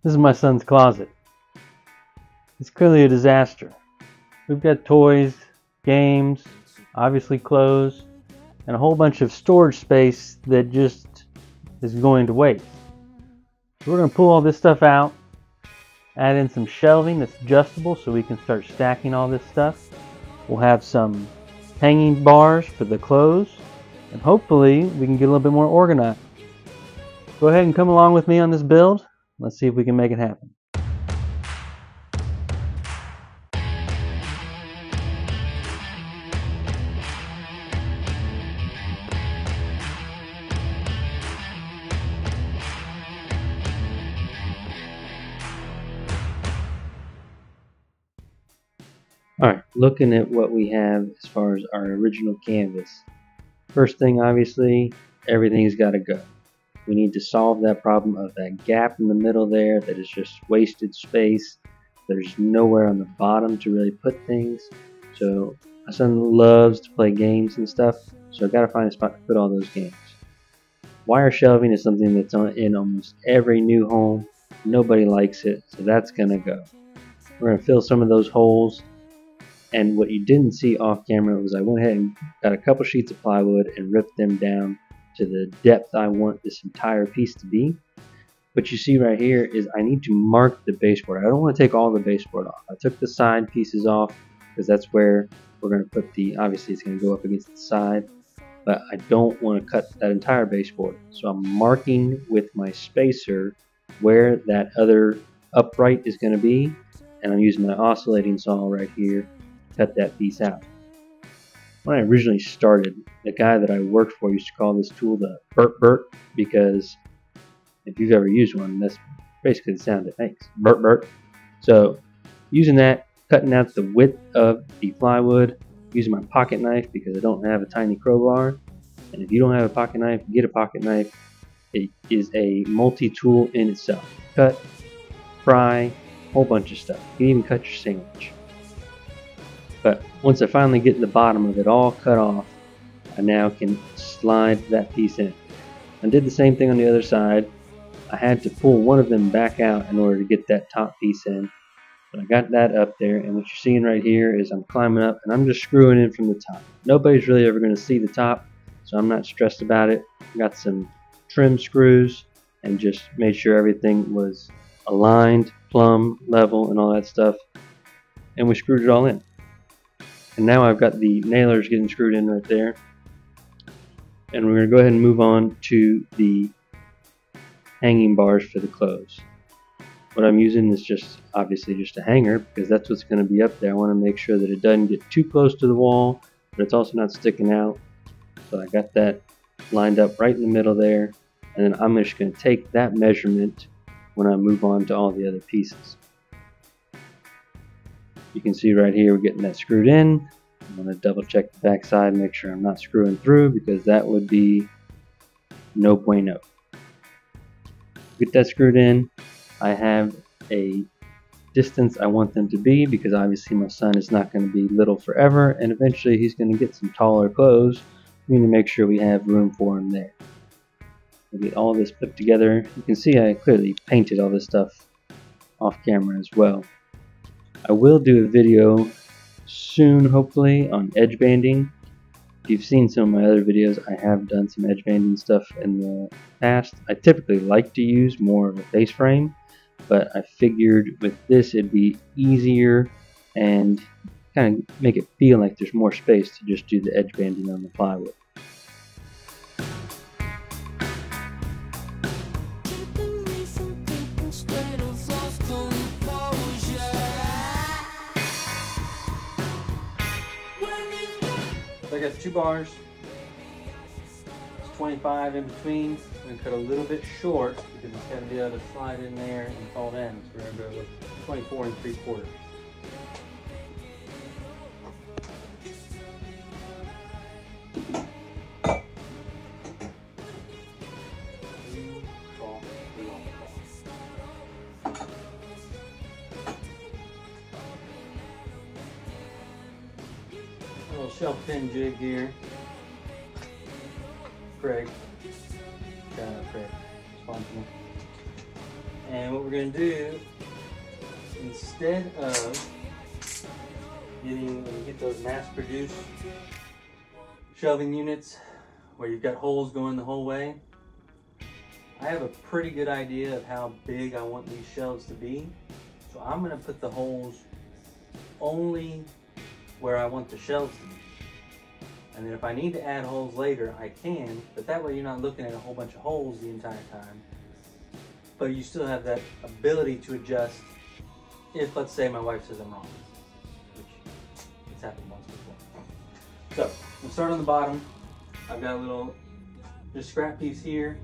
This is my son's closet. It's clearly a disaster. We've got toys, games, obviously clothes, and a whole bunch of storage space that just is going to waste. So we're going to pull all this stuff out, add in some shelving that's adjustable so we can start stacking all this stuff. We'll have some hanging bars for the clothes, and hopefully we can get a little bit more organized. Go ahead and come along with me on this build. Let's see if we can make it happen. Alright, looking at what we have as far as our original canvas. First thing, obviously, everything's got to go. We need to solve that problem of that gap in the middle there that is just wasted space. There's nowhere on the bottom to really put things. So my son loves to play games and stuff, so I got to find a spot to put all those games. Wire shelving is something that's in almost every new home. Nobody likes it, so that's going to go. We're going to fill some of those holes. And what you didn't see off camera was I went ahead and got a couple sheets of plywood and ripped them down to the depth I want this entire piece to be. What you see right here is I need to mark the baseboard. I don't want to take all the baseboard off. I took the side pieces off because that's where we're going to put obviously it's going to go up against the side, but I don't want to cut that entire baseboard. So I'm marking with my spacer where that other upright is going to be, and I'm using my oscillating saw right here cut that piece out. When I originally started, the guy that I worked for used to call this tool the Burt Burt, because if you've ever used one, that's basically the sound it makes. Burt Burt. So using that, cutting out the width of the plywood, using my pocket knife because I don't have a tiny crowbar. And if you don't have a pocket knife, get a pocket knife. It is a multi-tool in itself. Cut, fry, whole bunch of stuff. You can even cut your sandwich. But once I finally get the bottom of it all cut off, I now can slide that piece in. I did the same thing on the other side. I had to pull one of them back out in order to get that top piece in. But I got that up there, and what you're seeing right here is I'm climbing up and I'm just screwing in from the top. Nobody's really ever going to see the top, so I'm not stressed about it. Got some trim screws and just made sure everything was aligned, plumb, level, and all that stuff. And we screwed it all in. And now I've got the nailers getting screwed in right there. And we're going to go ahead and move on to the hanging bars for the clothes. What I'm using is just obviously just a hanger because that's what's going to be up there. I want to make sure that it doesn't get too close to the wall, but it's also not sticking out. So I got that lined up right in the middle there. And then I'm just going to take that measurement when I move on to all the other pieces. You can see right here we're getting that screwed in. I'm going to double check the back side, make sure I'm not screwing through because that would be no bueno. Get that screwed in. I have a distance I want them to be because obviously my son is not going to be little forever and eventually he's going to get some taller clothes. We need to make sure we have room for him there. We'll get all this put together. You can see I clearly painted all this stuff off camera as well. I will do a video soon, hopefully, on edge banding. If you've seen some of my other videos, I have done some edge banding stuff in the past. I typically like to use more of a face frame, but I figured with this it'd be easier and kind of make it feel like there's more space to just do the edge banding on the plywood. So I got 2 bars, it's 25 in between. I'm going to cut a little bit short because it's got to be able to slide in there and fall in. So we're going to go with 24 3/4. Little shelf pin jig here. Craig. Craig. Responsible. And what we're going to do, instead of getting, when you get those mass-produced shelving units where you've got holes going the whole way, I have a pretty good idea of how big I want these shelves to be. So I'm going to put the holes only where I want the shelves to be. And then if I need to add holes later, I can, but that way you're not looking at a whole bunch of holes the entire time. But you still have that ability to adjust if, let's say, my wife says I'm wrong, which it's happened once before. So, we'll start on the bottom. I've got a little just scrap piece here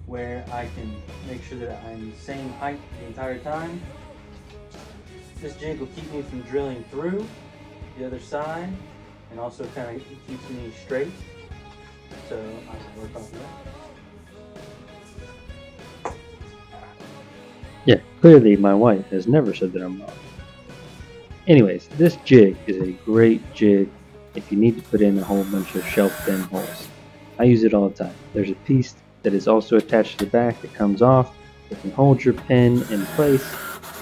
where I can make sure that I'm the same height the entire time. This jig will keep me from drilling through the other side and also kind of keeps me straight. So I will work on that. Yeah, clearly my wife has never said that I'm wrong. Anyways, this jig is a great jig if you need to put in a whole bunch of shelf pin holes. I use it all the time. There's a piece that is also attached to the back that comes off. It can hold your pin in place,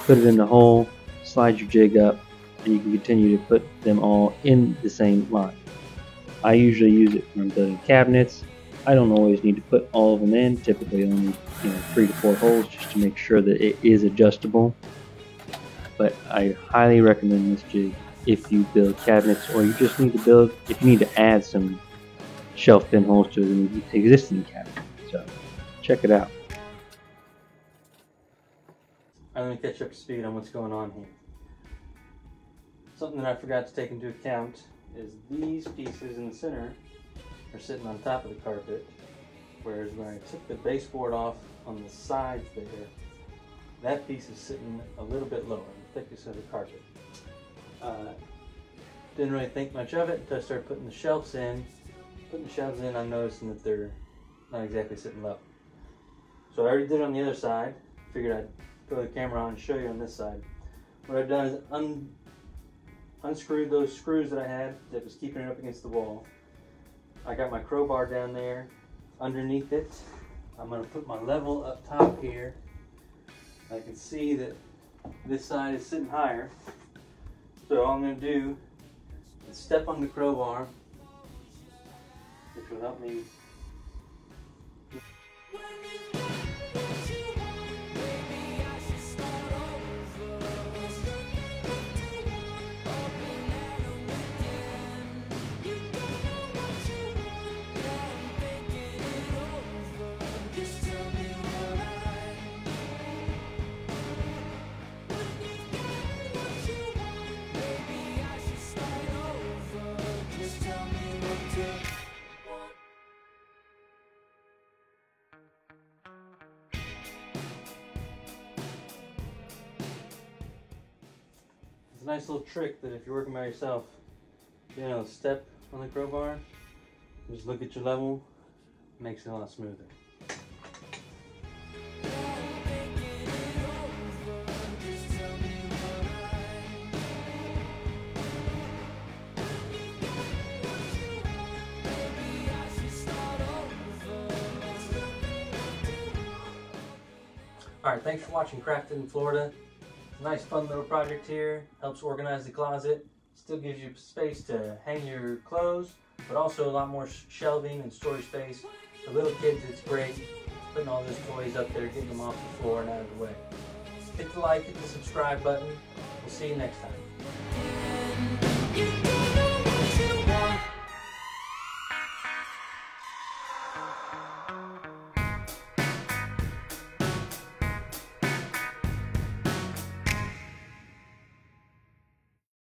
put it in the hole, slide your jig up, and you can continue to put them all in the same line. I usually use it when I'm building cabinets. I don't always need to put all of them in, typically only 3 to 4 holes just to make sure that it is adjustable. But I highly recommend this jig if you build cabinets, or you just need to build, if you need to add some shelf pin holes to an existing cabinet. So check it out. I'm going to catch up to speed on what's going on here. Something that I forgot to take into account is these pieces in the center are sitting on top of the carpet, whereas when I took the baseboard off on the sides there, that piece is sitting a little bit lower, the thickness of the carpet. Didn't really think much of it until I started putting the shelves in. Putting the shelves in, I'm noticing that they're not exactly sitting level. So I already did it on the other side. Figured I'd throw the camera on and show you on this side. What I've done is unscrewed those screws that I had that was keeping it up against the wall. I got my crowbar down there. Underneath it, I'm going to put my level up top here. I can see that this side is sitting higher. So all I'm going to do is step on the crowbar, which will help me. It's a nice little trick that if you're working by yourself, step on the crowbar, just look at your level, makes it a lot smoother. Alright, thanks for watching Crafted in Florida. Nice fun little project here, helps organize the closet, still gives you space to hang your clothes, but also a lot more shelving and storage space. For little kids, it's great, putting all those toys up there, getting them off the floor and out of the way. Hit the like, hit the subscribe button. We'll see you next time.